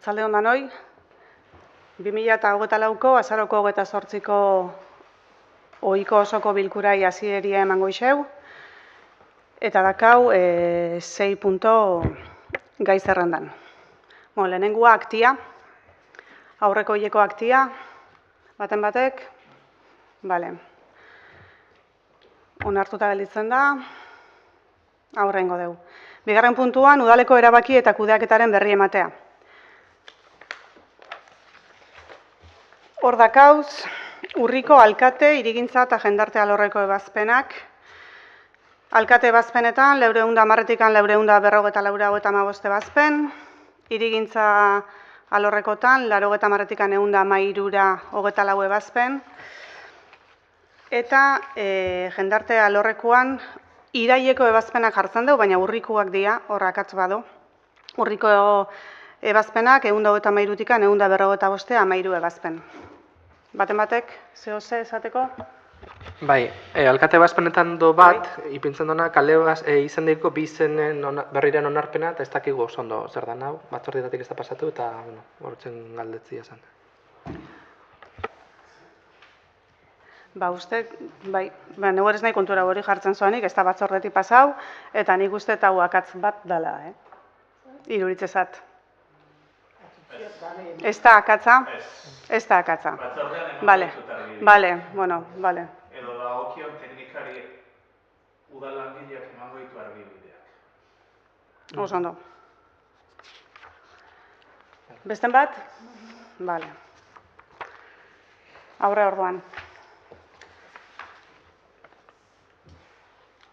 Arratsalde on danoi, 2024ko azaroko 28ko ohiko osoko bilkurai hasieria emango ixeu, eta dakau 6 punto gai zerrendan. Lehenengua aktia, aurreko hileko aktia, baten batek, bale. Onartuta gelditzen da, aurrengo dugu. Bigarren puntuan, udaleko erabaki eta kudeaketaren berri ematea. Hor dakauz, urriko alkate, irigintza eta jendarte alorreko ebazpenak. Alkate ebazpenetan, 410-etik 454 ebazpen. Irigintza alorrekotan, 80-etik 113 ebazpen. Eta jendarte alorrekoan, iraieko ebazpenak jartzen dugu, baina urrikoak dira, horrakatz bado. Urriko ebazpenak, 153-etik 155 ebazpen. Baten batek, zehose esateko? Bai, alkate ebazpenetan do bat, ipintzen dona, kale izen daiko bi izenen berriren onarpena, eta ez dakigu oso ondo zer da nau, batzordietatik ez da pasatu, eta horretzen galdetzia zen. Uste, bai, nego ez nahi kontura hori jartzen zoanik, ez da batzordetik pasau, eta nik uste eta akatz bat dala, iruritzezat. Ez da akatza? Ez da akatza. Bale, bueno, bale. Edo da okion teknikari udal langileak emango ditu argibideak. Oso ondo. Besten bat? Bale. Aurre orduan.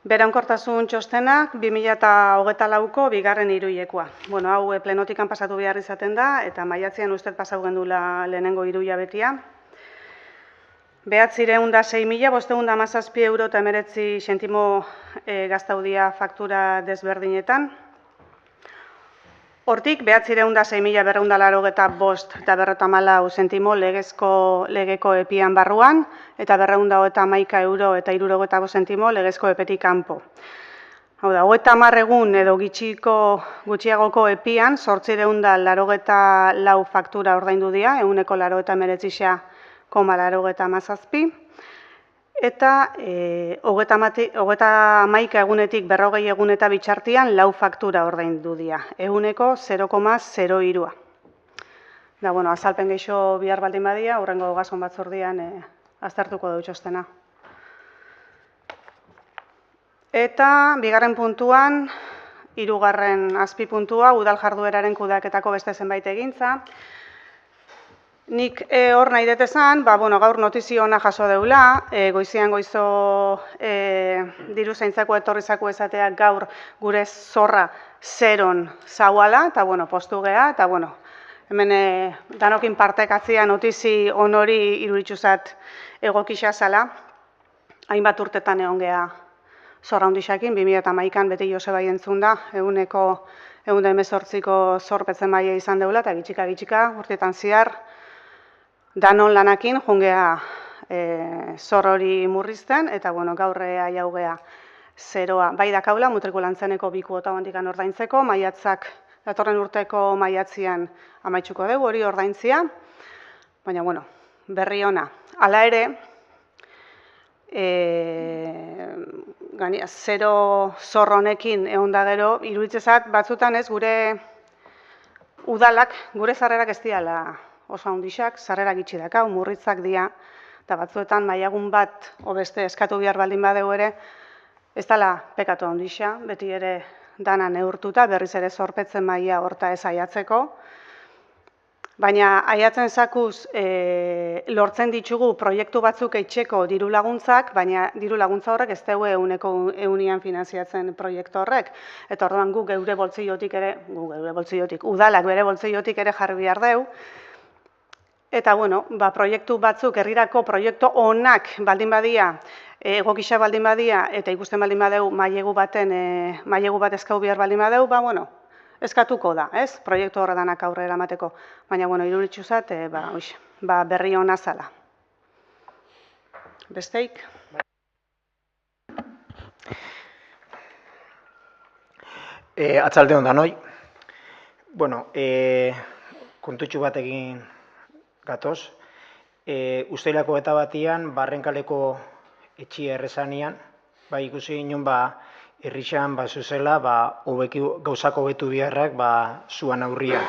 Berankortasun txostenak 2024ko bigarren hiruhilekoa. Hau plenotikan pasatu behar izaten da, eta maiatzean ustez pasau gendula lehenengo hiruhilabetia. 906.517 euro eta 19 zentimo gaztaudia faktura desberdinetan. Hortik, 906.285 eta 254 zentimo legeko epian barruan, eta 231 euro eta 65 zentimo legezko epetik kanpo. Hau da, 30 egun edo gutxiagoko epian, 884 faktura ordaindu dira, 189,87, eta 31 egunetik 40 egun eta bitxartian 4 faktura ordaindu dira, 0,03. Da, azalpen geixo bihar baldin badia, hurrengo gazon batzordian aztertuko dut txostena. Eta, bigarren puntuan, 3. azpipuntua, udal jardueraren kudeaketako beste zenbait egintza. Nik hor nahi detezan, gaur notizio ona jaso deula, goizian goizo diru zaintzako etorrizako esateak gaur gure zorra zeron zauala, eta postu geha, eta hemen danokin partekatzia notizi honori iruditzuzat egokisa zala, hainbat urtetan egon geha zorra hundixakin, 2011an beti Joseba entzun da, 118ko zorpetzen maia izan deula, eta gitxika, urtetan ziar, danon lanakin jungea zor hori murrizten, eta gaur jaugea zeroa. Bai dakaula, mutrikulantzaneko bi kuota bandikan ordaintzeko, maiatzak, datorren urteko maiatzian amaitzuko dugu hori ordaintzia, baina berri ona. Hala ere, zero zor honekin egon da gero, iruditzezat batzutan ez gure udalak, gure zarrerak ez diala oso handixak, zarrerak itxi dakau, murritzak dira, eta batzuetan mailagun bat beste eskatu behar baldin badeu ere, ez dela pekatu handixa, beti ere dana neurtuta, berriz ere zorpetzen maila horta ez aiatzeko. Baina aiatzen zakuz lortzen ditugu proiektu batzuk eitxeko diru laguntzak, baina diru laguntza horrek ez dugu eunian finanziatzen proiektu horrek. Eta orduan guk geure boltsillotik ere, udalak bere boltsillotik ere jarri behar deu. Eta proiektu batzuk, herrirako proiektu onak baldin badia, egokisa baldin badia, eta ikusten baldin badeu mailegu bat eskau behar baldin badeu, eskatuko da, ez? Proiektu horretanak aurrera emateko. Baina, iruditzuzat, berri ona zala. Besteik? Atzalde on danoi. kontutxu bat egin gatoz. Uztailako eta batian, Barrenkaleko etxia errezanian, ikusi ginen herrixan zuzela, gauzako hobetu biharrak zuan aurrian.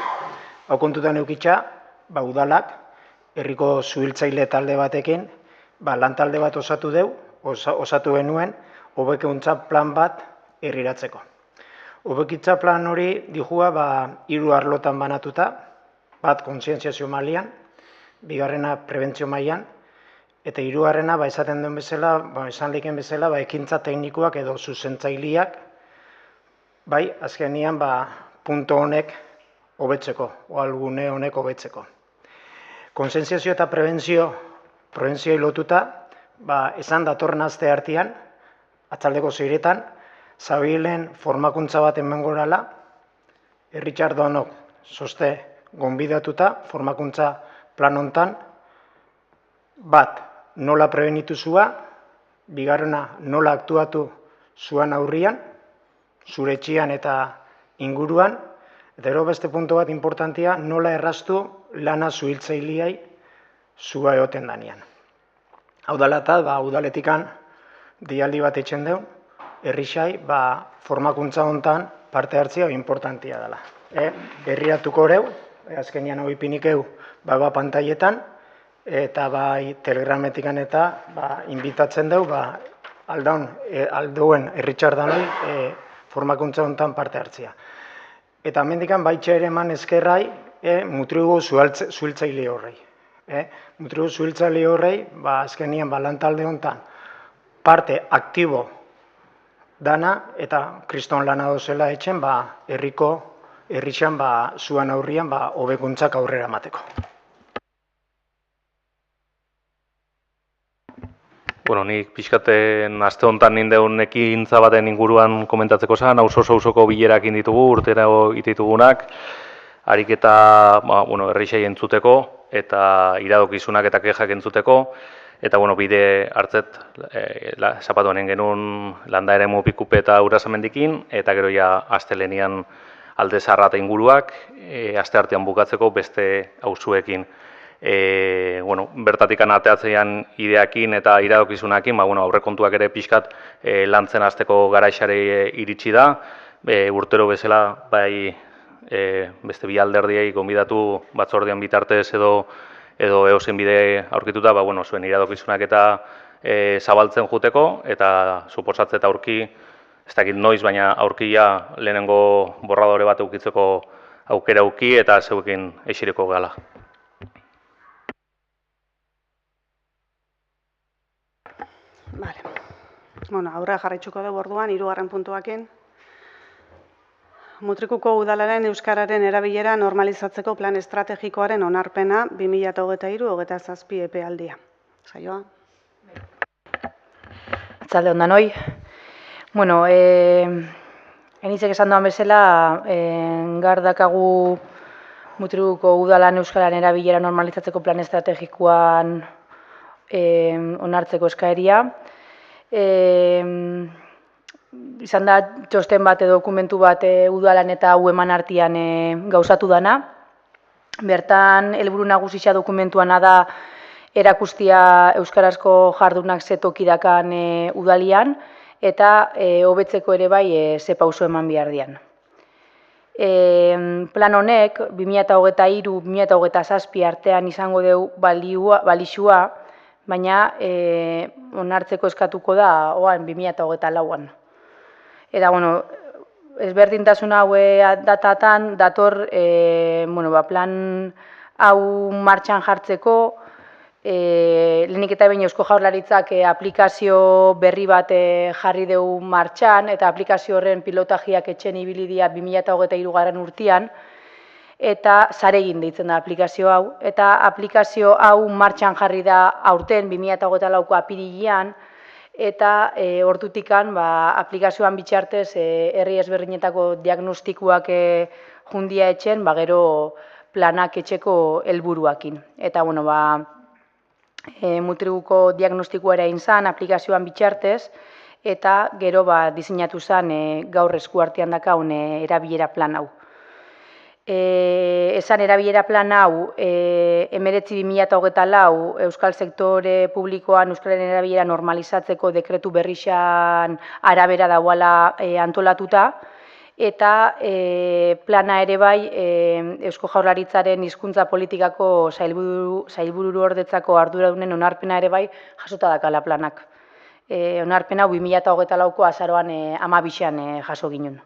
Hau kontutan eukitza, udalak, herriko zuhiltzaile talde batekin, lantalde bat osatu genuen, hobekuntza plan bat herriratzeko. Hobekitza plan hori dijua 3 arlotan banatuta, bat kontzientziazio mailan, bigarrena prebentzio mailan, eta hirugarrena esaten duen bezala, esan leken bezala, ekintza teknikoak edo zuzentzaileak, azkenian punto honek hobetzeko, oalgune honek hobetzeko. Kontzientziazio eta prebentzioa lotuta, esan datorren aste artean, atzaldeko 6etan, zabilen formakuntza bat emengorala, Richard Donok zoste gonbidatuta, formakuntza plan hontan, bat, nola prebenitu zua, bigarrena nola aktuatu zuan aurrian, zure etxean eta inguruan, eta gero beste punto bat importantia, nola erraztu lana zuhiltzaileai zua egoten danean. Hau dela eta, udaletikan dialdi bat etxen deu, herrixai, formakuntza hontan parte hartzea importantia dela. Herriatuko horeu, azkenian hau ipinik eu, pantailetan, eta telegrametikan eta inbitatzen deu, aldoen herritxardanoi formakuntza hontan parte hartzea. Eta mendikan baitxa ere eman eskerrai mutrigu zuhiltzaile horrei. Mutrigu zuhiltzaile horrei, azkenian lantalde hontan parte aktibo dana eta kriston lana dozela etxen herrixan zuan aurrian hobekuntzak aurrera emateko. Nik pixkaten aste honetan nindeun ekintza baten inguruan komentatzeko zen, oso bilerak inditugu, urtero ititugunak, ariketa herrixai entzuteko eta iradokizunak eta kexak entzuteko, eta bide hartzet zapatu honen genuen landa ere mupikupe eta Urasammendikin, eta gero ja astelenian Alde Zaharra eta inguruak, aste artean bukatzeko beste auzuekin. Bertatik ateatzean ideakin eta iradokizunakin, aurrekontuak ere pixkat lantzen hasteko garaixare iritsi da, urtero bezala beste bi alderdiei gonbidatu batzordean bitartez edo eozen bide aurkituta, zuen iradokizunak eta zabaltzen juteko, eta suposatzet aurki, ez dakit noiz, baina aurkia lehenengo borradore bat eukitzeko aukera auki eta zeuekin eixireko gala. Aurrera jarraitzuko dugu orduan, 3. puntuakin. Mutrikuko udalaren euskararen erabilera normalizatzeko plan estrategikoaren onarpena 2023-2027 epealdia. Saioa. Atzalde ondan hoi. Enizek esan doan bezala, gar dakagu Mutrikuko udalan euskararen erabilera normalizatzeko plan estrategikoan onartzeko eskaeria. Izan da txosten bat edo dokumentu bat udalan eta eman artean gauzatu dana. Bertan, helburu nagusia dokumentuana da erakustia euskarazko jardunak zetokidakan udalian eta hobetzeko ere ze pauso eman behar dian. Plan honek 2023-2027 artean izango du balixua, baina onartzeko eskatuko da 2024an. Eta, ezberdintasun hau datatan dator plan hau martxan jartzeko, lehenik eta behin Eusko Jaurlaritzak aplikazio berri bat jarri dugu martxan, eta aplikazio horren pilotajiak etxen ibilidia 2023 urtean, eta Zaregin deitzen da aplikazio hau, eta aplikazio hau martxan jarri da aurten 2024ko apirilean, eta ordutikan aplikazioan bitxartez herri ezberdinetako diagnostikoak jundia etxen, gero planak etxeko helburuakin. Eta, Mutrikuko diagnostikoa egin zen aplikazioan bitxartez, eta gero diseinatu zen gaur eskuartean dakaun erabilera plan hau. Esan erabilera plan hau 19/2024 euskal sektore publikoan euskararen erabilera normalizatzeko dekretu berrixan arabera dagoela antolatuta, eta plana ere bai Eusko Jaurlaritzaren hizkuntza politikako sailburuordetzako arduradunen onarpena ere bai jasota dakala planak. Onarpena 2024ko azaroan 12an jaso ginen.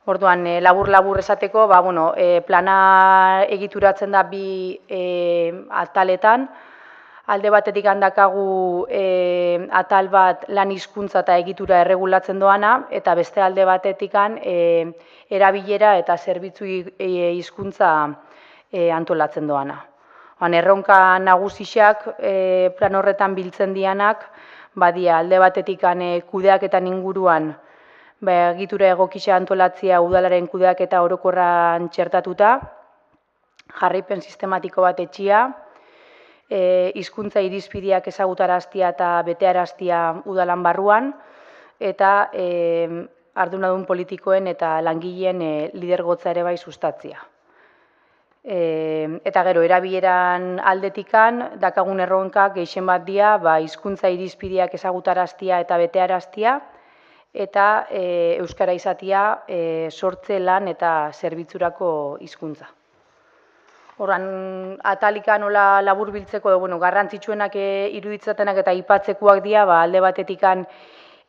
Orduan, labur-labur esateko, plana egituratzen da bi ataletan. Alde batetik handakagu atal bat lan hizkuntza eta egitura erregulatzen doana, eta beste alde batetik erabilera eta zerbitzu hizkuntza antolatzen doana. Erronka nagusiak plan horretan biltzen dianak, badia alde batetik kudeaketan inguruan, egitura egokisa antolatzea udalaren kudeaketa orokorran txertatuta, jarraipen sistematiko bat etxia, hizkuntza irizpideak ezagutaraztia eta betearaztia udalan barruan, eta arduradun politikoen eta langileen lidergotza ere bai sustatzea. Eta gero, erabileran aldetikan, dakagun erronkak gehien bat dira, hizkuntza irizpideak ezagutaraztia eta betearaztia, eta euskara izatea sortze lan eta zerbitzurako hizkuntza. Horran, atalika nola labur biltzeko, garrantzitsuenak iruditzatenak eta aipatzekuak dira, alde batetikan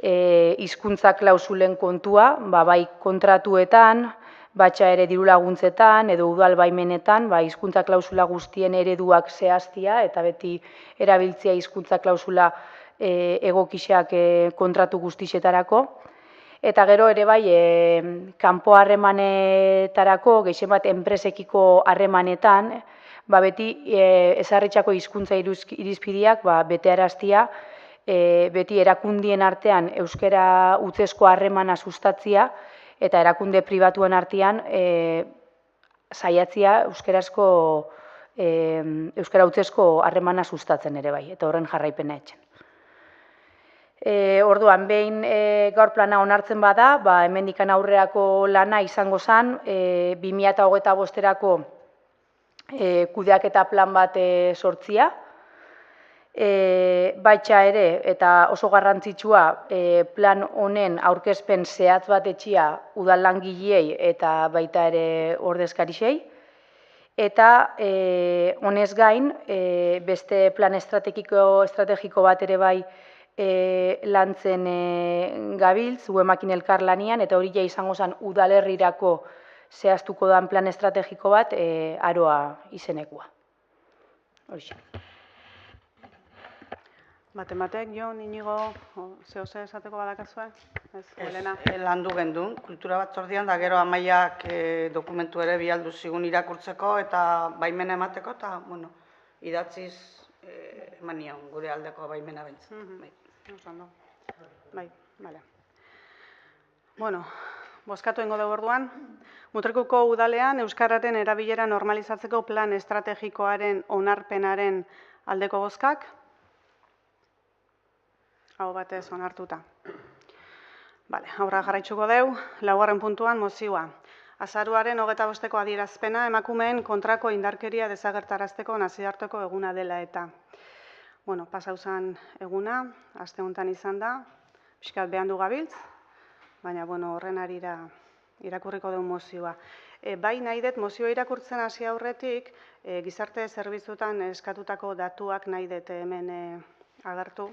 hizkuntza klausulen kontua, bai kontratuetan, batxa ere diru laguntzetan, edo udal baimenetan, hizkuntza klausula guztien ereduak zehaztia, eta beti erabiltzea hizkuntza klausula egokisak kontratu guztixetarako. Eta gero ere bai, kanpo harremanetarako, gehien bat enpresekiko harremanetan, beti ezarritxako hizkuntza irizpideak betearaztia, beti erakundien artean euskara hutsezko harremana sustatzia, eta erakunde pribatuen artean saiatzia euskara hutsezko harremana sustatzen ere bai, eta horren jarraipena etxen. Orduan, behin gaur plana onartzen bada, hemendikan aurrerako lana izango zen, 2025erako kudeaketa plan bat sortzia, baitxa ere, eta oso garrantzitsua, plan honen aurkezpen zehatz bat etxia udal langileei eta baita ere ordezkarixei, eta honez gain, beste plan estrategiko bat ere bai lantzen gabiltz, Uemakin elkarlanian, eta hori izango zen udalerrirako zehaztuko dan plan estrategiko bat aroa izenekua. Horixe. Matematek, Jon, Inigo, zehose esateko badakazue? Elena? Landu gendun, kultura batzordean, da gero Amaiak dokumentu ere bialdu zigun irakurtzeko eta baimena emateko, eta, idatziz eman nion gure aldeko baimena bentzen. Bai, bale. Bozkatu ingo dugu orduan. Mutrikuko udalean euskararen erabilera normalizatzeko plan estrategikoaren onarpenaren aldeko bozkak. Hau batez onartuta. Aurra jarraitzuko dugu, 4. puntuan mozioa. Azaroaren 25ko adierazpena emakumeen kontrako indarkeria desagertarazteko nazioarteko eguna dela eta. Pasauzan eguna, aste honetan izan da, pixkat behandu gabiltz, baina horren arira irakurriko dugu mozioa. Bai nahi dut mozioa irakurtzen hasi aurretik, gizarte zerbitzutan eskatutako datuak nahi dut hemen agertu.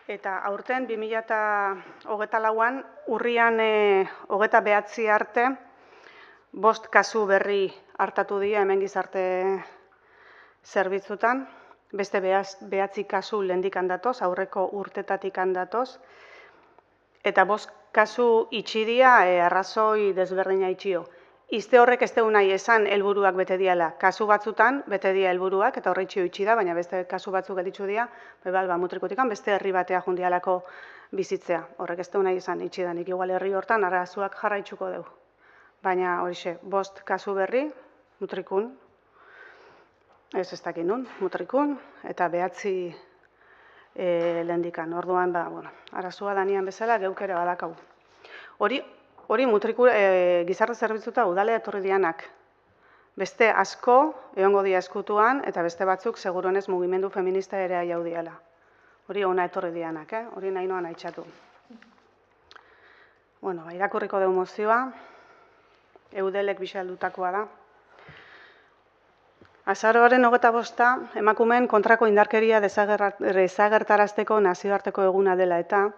Eta aurten 2024an urrian 29 arte 5 kasu berri hartatu dira hemen gizarte zerbitzutan, beste 9 kasu lehendik handatoz, aurreko urtetatik handatoz, eta 5 kasu itxi dira arrazoi desberdina itxio. Izte horrek ez dugu nahi esan helburuak bete diala. Kasu batzutan bete dira helburuak eta horreitxio itxi da, baina beste kasu batzuk editzu dira, mutrikutikan beste herri batea jundialako bizitzea. Horrek ez dugu nahi esan itxi da, nik igual herri hortan arazoak jarraitzuko dugu. Baina horixe, 5 kasu berri, mutrikun, ez dakit nun, mutrikun, eta 9 lehendikan. Orduan, arazoa danian bezala, geuk ere badakau. Hori, hori gizarte zerbitzuta udalea etorri dianak. Beste asko egongo dira eskutuan, eta beste batzuk seguruenez mugimendu feminista ere jau diala. Hori ona etorri dianak, hori nahi noan haitxatu. Bueno, irakurriko dugu mozioa, eudelek bisaldutakoa da. Azaroaren 25 emakumeen kontrako indarkeria desagertarazteko nazioarteko eguna dela eta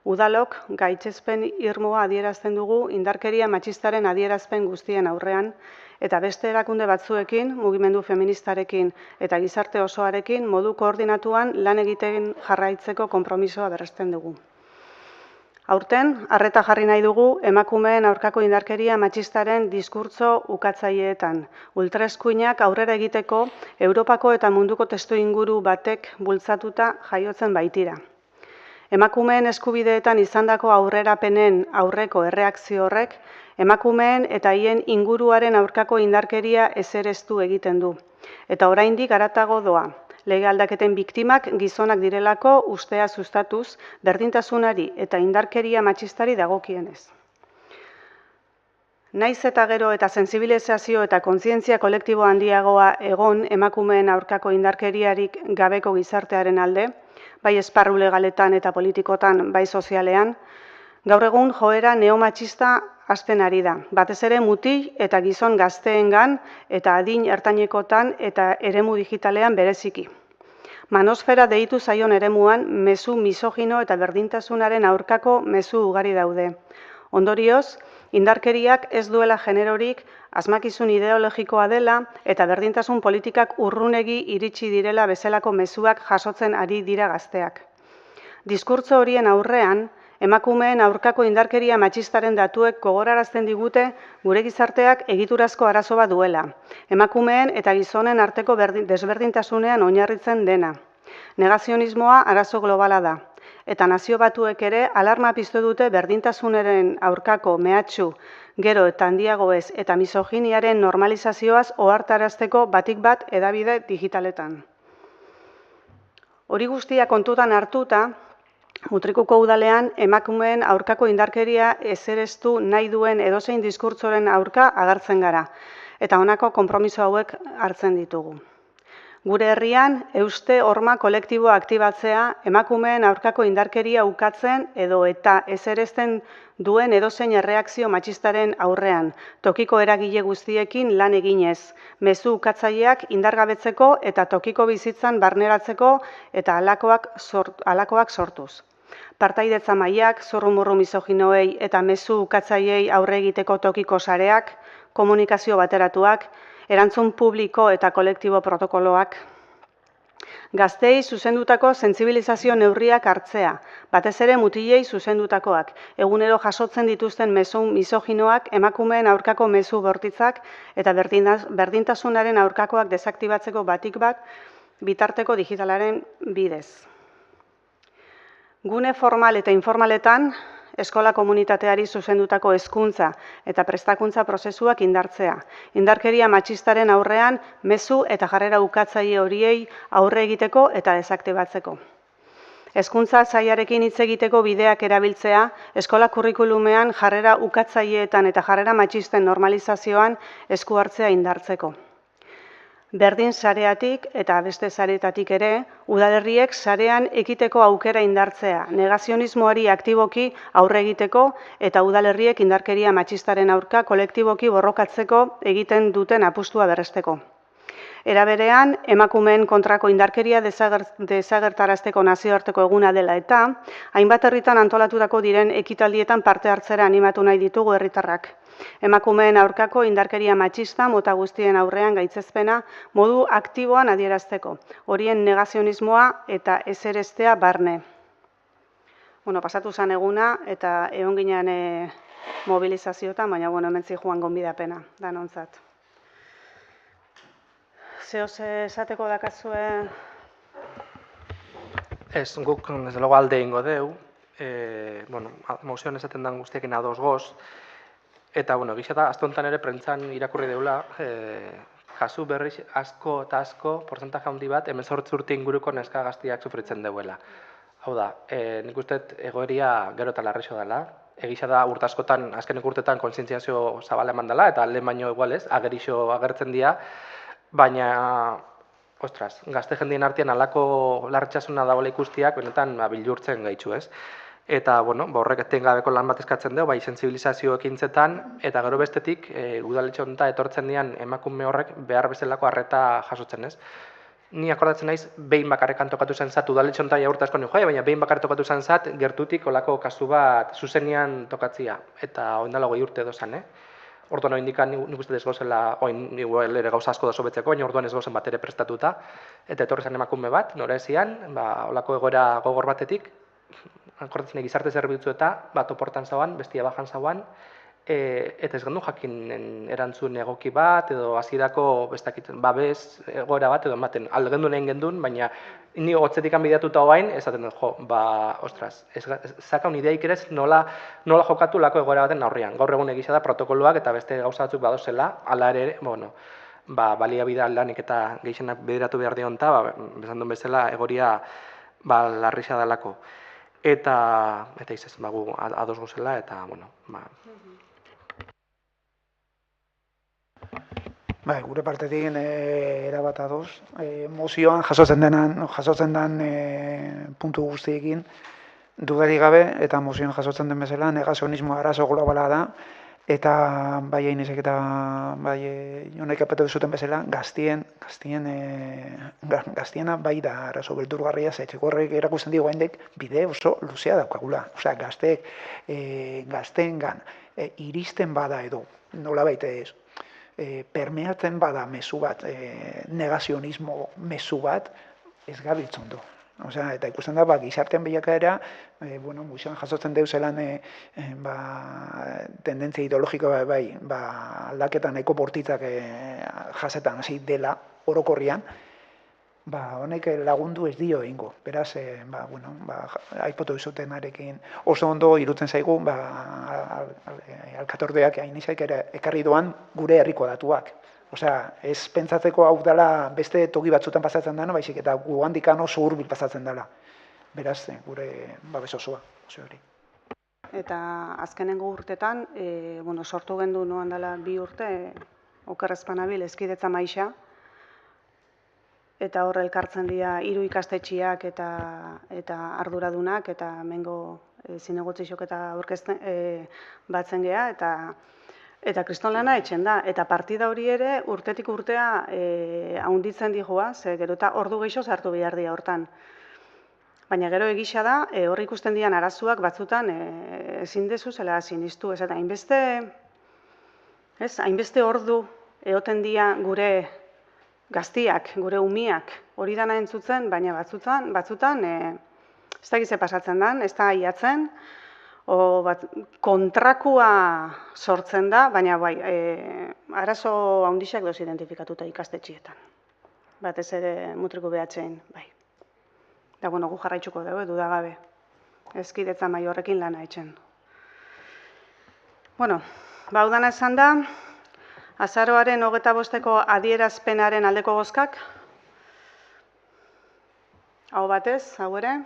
udalok gaitzespen irmoa adierazten dugu indarkeria matxistaren adierazpen guztien aurrean eta beste erakunde batzuekin, mugimendu feministarekin eta gizarte osoarekin modu koordinatuan lan egiten jarraitzeko konpromisoa berresten dugu. Aurten, arreta jarri nahi dugu emakumeen aurkako indarkeria matxistaren diskurtso ukatzaileetan. Ultraeskuinak aurrera egiteko Europako eta munduko testuinguru batek bultzatuta jaiotzen baitira. Emakumeen eskubideetan izandako aurrerapenen aurreko erreakzio horrek, emakumeen eta hien inguruaren aurkako indarkeria ezerestu egiten du. Eta oraindik haratago doa. Lege aldaketen biktimak gizonak direlako ustea sustatuz, berdintasunari eta indarkeria matxistari dagokienez. Naiz eta gero eta sentsibilizazio eta kontzientzia kolektibo handiagoa egon emakumeen aurkako indarkeriarik gabeko gizartearen alde, bai esparru legaletan eta politikotan, bai sozialean, gaur egun joera neomatxista hasten ari da, batez ere mutil eta gizon gazteengan eta adin ertainekotan eta eremu digitalean bereziki. Manosfera deitu zaion eremuan mezu misogino eta berdintasunaren aurkako mezu ugari daude. Ondorioz, indarkeriak ez duela generorik, asmakizun ideologikoa dela eta berdintasun politikak urrunegi iritsi direla bezalako mezuak jasotzen ari dira gazteak. Diskurtso horien aurrean, emakumeen aurkako indarkeria matxistaren datuek gogorarazten digute gure gizarteak egiturazko arazo bat duela. Emakumeen eta gizonen arteko desberdintasunean oinarritzen dena. Negazionismoa arazo globala da. Eta nazio batuek ere alarma piztu dute berdintasunaren aurkako mehatxu, gero eta handiagoez eta misoginiaren normalizazioaz ohartarazteko batik bat hedabide digitaletan. Hori guztia kontutan hartuta, Mutrikuko udalean emakumeen aurkako indarkeria ezerestu nahi duen edozein diskurtsoren aurka agertzen gara, eta honako konpromiso hauek hartzen ditugu. Gure herrian, euste horma kolektiboa aktibatzea emakumeen aurkako indarkeria ukatzen edo eta ezeresten duen edozein erreakzio matxistaren aurrean, tokiko eragile guztiekin lan eginez, mezu ukatzaileak indargabetzeko eta tokiko bizitzan barneratzeko eta halakoak sortuz. Partaidetza mailak, zurrumurru misoginoei eta mezu ukatzaileei aurre egiteko tokiko sareak, komunikazio bateratuak, erantzun publiko eta kolektibo protokoloak. Gazteei zuzendutako sentsibilizazio neurriak hartzea, batez ere mutilei zuzendutakoak, egunero jasotzen dituzten mezu misoginoak, emakumeen aurkako mezu bortitzak eta berdintasunaren aurkakoak desaktibatzeko batik bat bitarteko digitalaren bidez. Gune formal eta informaletan, eskola komunitateari zuzendutako hezkuntza eta prestakuntza prozesuak indartzea. Indarkeria matxistaren aurrean, mezu eta jarrera ukatzaile horiei aurre egiteko eta desaktibatzeko. Hezkuntza sailarekin hitz egiteko bideak erabiltzea, eskola kurrikulumean jarrera ukatzaileetan eta jarrera matxisten normalizazioan esku hartzea indartzeko. Berdin sareatik eta beste sareetatik ere, udalerriek sarean ekiteko aukera indartzea, negazionismoari aktiboki aurre egiteko eta udalerriek indarkeria matxistaren aurka kolektiboki borrokatzeko egiten duten apustua berresteko. Era berean, emakumeen kontrako indarkeria desagertarazteko nazioarteko eguna dela eta, hainbat herritan antolatutako diren ekitaldietan parte hartzera animatu nahi ditugu herritarrak. Emakumeen aurkako indarkeria matxista mota guztien aurrean gaitzezpena modu aktiboan adierazteko, horien negazionismoa eta ezerestea barne. Pasatu zen eguna eta egon ginen mobilizazioetan, baina hementzi joan gonbidapena, danontzat. Zehoz esateko dakazue? Ez, guk desde logo alde ingo deu, mozioan esaten den guztiekin ados goz, eta, gisa da, azte honetan ere prentzan irakurri deula, kasu berriz asko eta asko, porcentaje handi bat, 18 urte inguruko neska gaztiak sufritzen deuela. Hau da, nik uste egoeria gero eta larrixo dela, egisa da urte askotan, azkeneko urtetan kontzientziazio zabala eman dela, eta lehen baino igual ez, agerixo agertzen dira, baina, ostras, gazte jendien artean halako larritxasuna dagoela ikustiak, benetan bilurtzen gaitxu, ez? Eta, bueno, horrek etengabeko lan bat eskatzen dugu, bai, sentsibilizazio ekintzetan, eta gero bestetik, udaletxe honetan etortzen dian emakume horrek behar bezalako arreta jasotzen, ez? Ni akordatzen naiz, behin bakarrekan tokatu zen zat, udaletxe honetan jaurta asko nio, baina behin bakarrik tokatu zen zat, gertutik olako kasu bat zuzenian tokatzia, eta oindala 20 urte dozan, Orduan hori indikan nik uste ez gozela, igual ere gauza asko da sobetzeko, baina orduan ez gozen bat ere prestatuta, eta etorri zen emakume bat, nora ezian, olako egoera gogor batetik, akordatzen gizarte zerbitzu eta bat oportan zauan, bestia bajan zauan, eta ez gendu jakin erantzun egoki bat, edo hasierako bestakiten babes egoera bat, edo ematen algendu nahi gendun, baina ni hotzetik bideatuta hoain, esaten dut, ostras, zakaun ideaik ere nola jokatu lako egoera baten aurrean. Gaur egun egisa da protokoloak eta beste gauza batzuk badozela, ala ere, baliabide aldanik eta gehienak bideratu behar dion eta, bezan duen bezala, egoria larrixa dalako. Eta izaz, gu ados gozela, eta, Bai, gure partetik erabat ados. Mozioan jasotzen den puntu guztiekin dudarik gabe, eta mozioan jasotzen den bezala negazionismo arazo globala da, eta bai Ainesek eta bai Jonek apatu zuten bezala, gaztiena bai da arazo beldurgarria, etxeko horrek erakusten digu haindek bide oso luzea daukagula. Osea, gazteengan iristen bada edo, nola baita ez, permeatzen bada mezu bat, negazionismo mezu bat, ez gabiltzon du. Osea, eta ikusten da, gizartean bilakaera, musean jasotzen deuzelan tendentzia ideologikoa aldaketa nahiko bortitzak jasetan hasi dela orokorrian, honek lagundu ez dio egingo. Beraz, aipatu izutenarekin oso ondo irutzen zaigu, alkatordeak Ainesek ere ekarri doan gure herriko datuak. Osea, ez pentsatzeko hau dela beste toki batzutan pasatzen dena, baizik eta gu handikan oso hurbil pasatzen dela. Beraz, gure babes osoa, oso hori. Eta azkenengo urtetan, sortu gendu noan dela 2 urte, okerrezpanabil ezkidetza maixa, eta horre elkartzen dira 3 ikastetxiak eta arduradunak, eta mengo zinegotziok eta aurkezten batzen geha, eta kriston lana etxen da. Eta partida hori ere urtetik urtea haunditzen dihoa, ze gero eta ordu gehiago zartu behar dira hortan. Baina gero egisa da, hor ikusten dian arazuak batzutan ezin dezu zela sinistu. Ez eta hainbeste ordu egoten dira gure gaztiak, gure umiak, hori dana entzutzen, baina batzutan ez da gize pasatzen den, ez da aiatzen, kontrakua sortzen da, baina arazo handixak doz identifikatuta ikastetxietan. Batez ere mutriko behatzein, bai. Da, gu jarraitzuko dugu, dudagabe. Ezkidetza mai horrekin lana etxen. Udana esan da, azaroaren 25ko adierazpenaren aldeko bozkak. Hau batez, hau ere.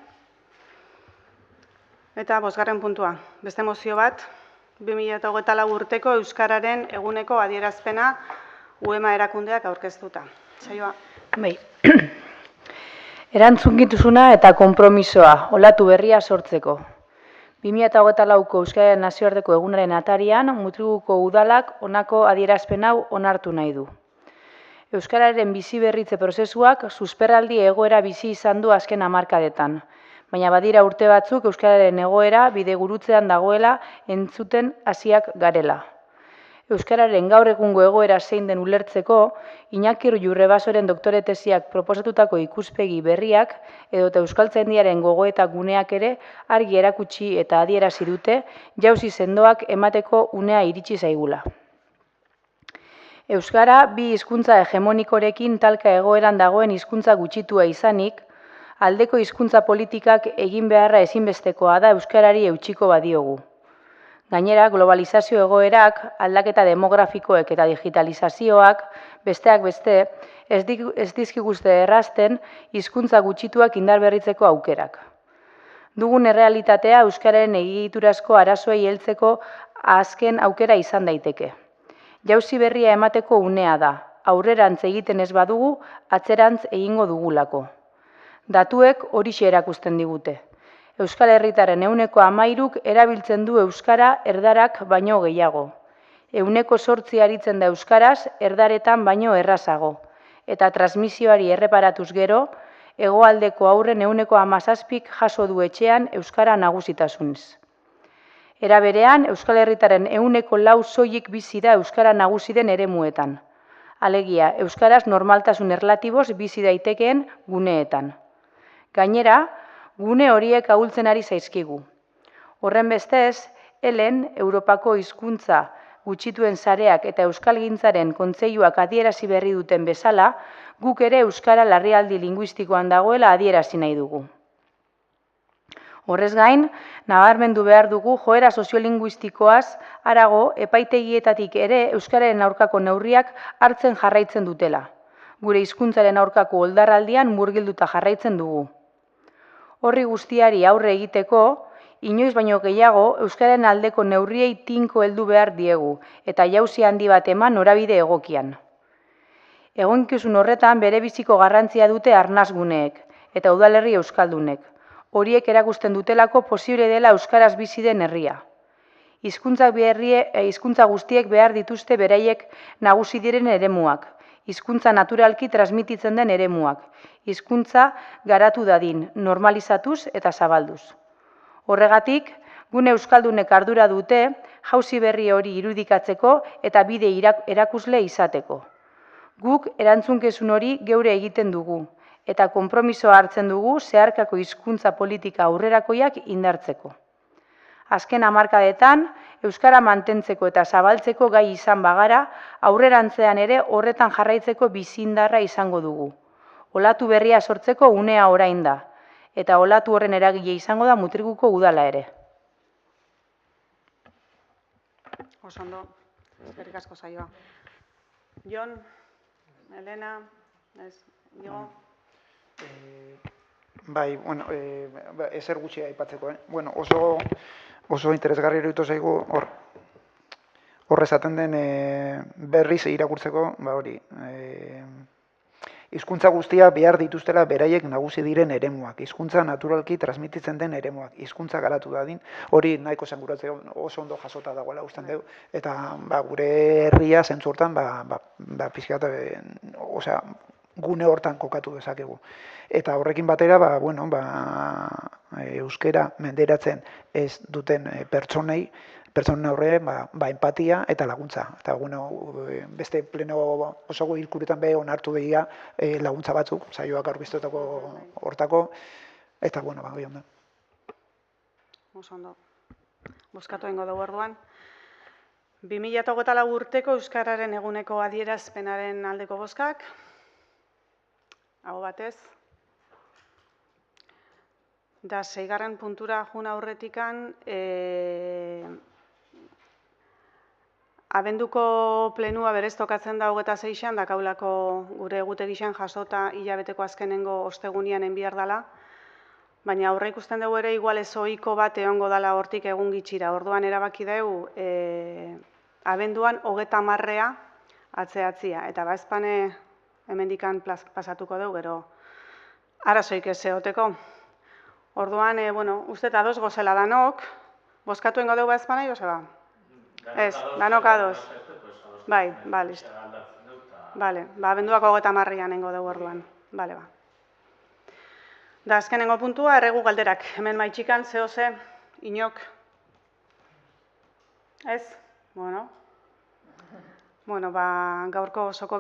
Eta 5. puntua, beste mozio bat, 2024 urteko Euskararen eguneko adierazpena UEMA erakundeak aurkeztuta. Saioa. Bai. Erantzukizuna eta konpromisoa, olatu berria sortzeko. 2024ko Euskararen nazioarteko egunaren atarian, Mutrikuko udalak honako adierazpen hau onartu nahi du. Euskararen bizi berritze prozesuak susperraldi egoera bizi izan du azken hamarkadetan, baina badira urte batzuk Euskararen egoera bidegurutzean dagoela entzuten hasiak garela. Euskararen gaur egungo egoera zein den ulertzeko, Iñaki Jurrebasoren doktore tesiak proposatutako ikuspegi berriak edota euskaltzaindiaren gogoeta guneak ere argi erakutsi eta adierazi dute jauzi sendoak emateko unea iritsi zaigula. Euskara bi hizkuntza hegemonikorekin talka egoeran dagoen hizkuntza gutxitua izanik, aldeko hizkuntza politikak egin beharra ezinbestekoa da euskarari eutsiko badiogu. Gainera, globalizazio egoerak, aldaketa demografikoek eta digitalizazioak, besteak beste, ez dizkiguzte errazten hizkuntza gutxituak indarberritzeko aukerak. Dugun errealitatea euskararen egiturazko arazoei heltzeko azken aukera izan daiteke. Jauzi berria emateko unea da, aurrerantz egiten ez badugu, atzerantz egingo dugulako. Datuek horixe erakusten digute. Euskal Herritarren 13%k erabiltzen du euskara erdarak baino gehiago. 8% aritzen da euskaraz erdaretan baino errazago. Eta transmisioari erreparatuz gero, hegoaldeko haurren 17%k jaso du etxean euskara nagusitasunez. Era berean, Euskal Herritarren 4% soilik bizi da euskara nagusi den eremuetan. Alegia, euskaraz normaltasun erlatiboz bizi daitekeen guneetan. Gainera, gune horiek ahultzen ari zaizkigu. Horrenbestez, Helen, Europako hizkuntza gutxituen sareak eta euskalgintzaren kontseiluak adierazi berri duten bezala, guk ere euskara larrialdi linguistikoan dagoela adierazi nahi dugu. Horrez gain, nabarmendu behar dugu joera soziolinguistikoaz harago epaitegietatik ere euskararen aurkako neurriak hartzen jarraitzen dutela. Gure hizkuntzaren aurkako oldarraldian murgilduta jarraitzen dugu. Horri guztiari aurre egiteko, inoiz baino gehiago euskararen aldeko neurriei tinko heldu behar diegu eta jauzi handi bat eman norabide egokian. Egonkizun horretan berebiziko garrantzia dute arnasguneek eta udalerri euskaldunek. Horiek erakusten dutelako posible dela euskaraz bizi den herria. Hizkuntza guztiek behar dituzte beraiek nagusi diren eremuak, hizkuntza naturalki transmititzen den eremuak, hizkuntza garatu dadin, normalizatuz eta zabalduz. Horregatik, gune euskaldunek ardura dute jauzi berri hori irudikatzeko eta bide erakusle izateko. Guk erantzunkizun hori geure egiten dugu, eta konpromisoa hartzen dugu zeharkako hizkuntza politika aurrerakoiak indartzeko. Azken hamarkadetan, euskara mantentzeko eta zabaltzeko gai izan bagara, aurrerantzean ere horretan jarraitzeko bizindarra izango dugu. Olatu berria sortzeko unea orain da, eta olatu horren eragile izango da Mutrikuko udala ere. Oso ondo, eskerrik asko saioa. Jon, Elena, Igo? Bai, bueno, ezer gutxi aipatzeko, Bueno, oso interesgarri iruditu zaigu hor esaten den berriz irakurtzeko, hori, hizkuntza guztia behar dituztela beraiek nagusi diren eremuak, hizkuntza naturalki transmititzen den eremuak, hizkuntza garatu dadin, hori nahiko zanguratzeko oso ondo jasota dagoela usten dugu, eta gure herria zentzu hortan, pixkat, osea, gune hortan kokatu dezakegu. Eta horrekin batera, euskera menderatzen ez duten pertsonen aurrean empatia eta laguntza. Eta beste pleno oso hilkuretan be onartu dira laguntza batzuk, saioak aurkeztutako hortako, eta hori ondo. Oso ondo. Bozkatu egingo dugu orduan. 2024 urteko euskararen eguneko adierazpenaren aldeko bozkak. Aho batez. Da, 6. puntura jun aurretikan, abenduko plenua berez tokatzen da 26an, dakaulako gure egutegixan jasota hilabeteko azkenengo ostegunian enbiar dela, baina aurre ikusten dugu ere igual ez ohiko bat egongo dela hortik egun gitxira. Orduan erabaki dugu abenduan 30 atzeatzia, eta ezpane hemendikan pasatuko dugu, gero arazoik ez egoteko. Orduan, uste eta ados gozela danok, bozkatu ingo dugu ezpana, Joseba? Ez, danok ados. Bai, listo. Bale, abenduako 30an ingo dugu orduan. Bale, Da, azkenengo puntua, erregu galderak. Hemen maitxikan, zehose, inok. Ez? Gaurko osoko